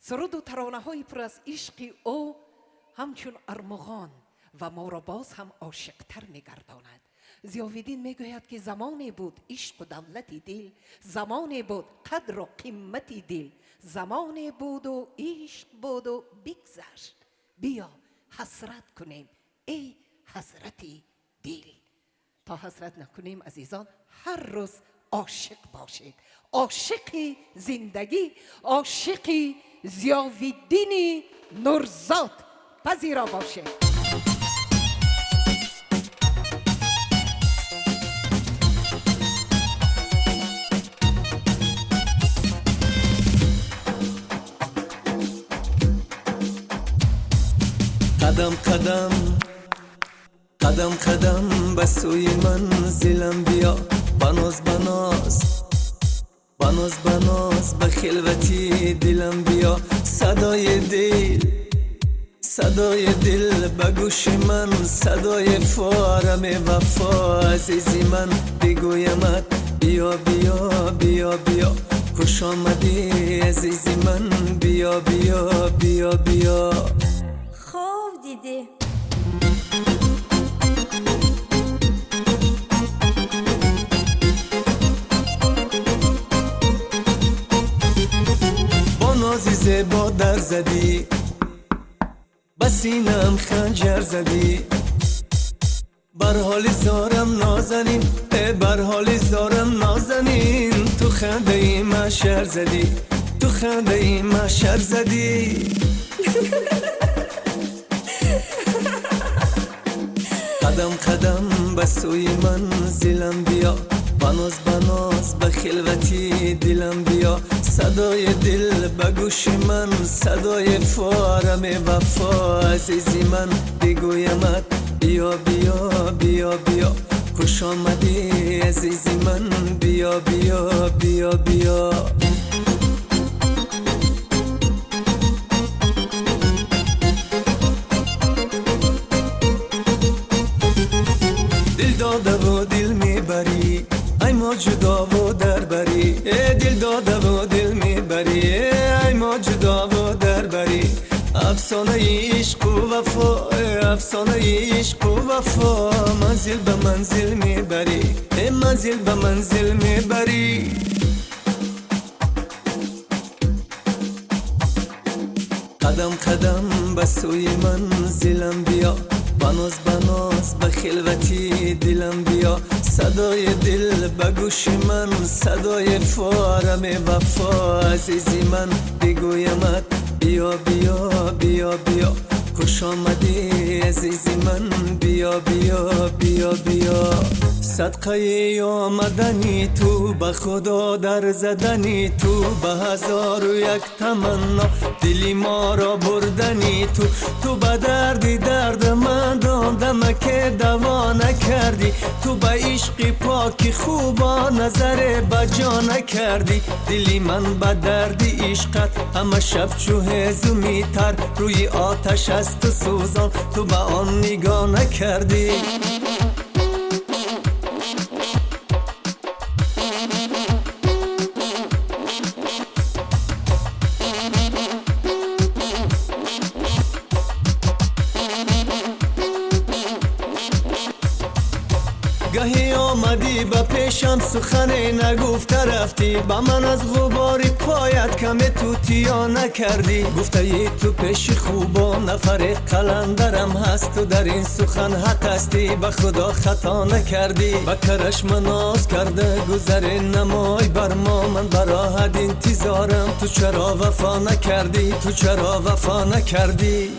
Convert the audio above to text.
سرود و ترانه های پر از عشق او همچون ارمغان و ما را باز هم عاشقتر می‌گرداند. ضیاءالدین میگوید که زمانی بود عشق و دولت دل، زمانی بود قدر و قیمت دل، زمانی بود و عشق بود و بگذشت. بیا حسرت کنیم ای حسرت دل. تا حسرت نکنیم عزیزان، هر روز عاشق باشید، عاشق زندگی، عاشق ضیاءالدین نورزاد پذیرا باشید. قدم قدم قدم قدم به سوی منزلم بیا، بناز بناز بناز بناز به خلوتی دلم بیا. صدای دل به گوش من، صدای فارم وفا عزیزی من بگویمت بیا بیا بیا بیا. خوش آمدی عزیزی من، بیا بیا بیا بیا. خوب دیدی با نازی زیبا در زدی، به سینم خنجر زدی. بر حال زارم نازنین، بر حال زارم نازنین. تو خنده ای محشر زدی، تو خنده ای محشر زدی. قدم قدم به سوی منزلم بیا، بناز بناز به خلوتی دلم بیا. صدای دل به گوش من، صدای فارم وفا عزیزی من بگویمت بیا بیا بیا بیا. خوش آمدی عزیزی من، بیا بیا بیا بیا. دل داده و دل میبری، ای ما جدا و دربری. دل داده و دل میبری، ای ما جدا و دربری. افسانه عشق و وفا، افسانه عشق و وفا. منزل به منزل میبری، منزل به منزل میبری. قدم قدم به سوی منزلم بیا، بناز بناز به خلوتی دلم بیا. صدای دل به گوش من، صدای فارم وفا عزیزی من بگویمت بیا بیا بیا بیا. خوش آمدی عزیزی من، بیا بیا بیا بیا. صدقه آمدنی تو، به خدا در زدنی تو، به هزار و یک تمنا دلی ما را بردنی تو. تو به درد من دادم که دوا نکردی، تو به عشق پاک خوبا نظر به جا نکردی. دلی من به درد عشقت همه شب چو هزومی تر، روی آتش از تو سوزان تو به آن نگاه نکردی. گاهی آمدی به پیشم سخن نگفته رفتی، با من از غباری پایت کم توتیا نکردی. گفته ای تو پیش خوبا نفر قلندرم هست، تو در این سخن حق هستی، به خدا خطا نکردی. به کرشم ناز کرده گذر نمای بر ما، من براحت انتظارم، تو چرا وفا نکردی، تو چرا وفا نکردی.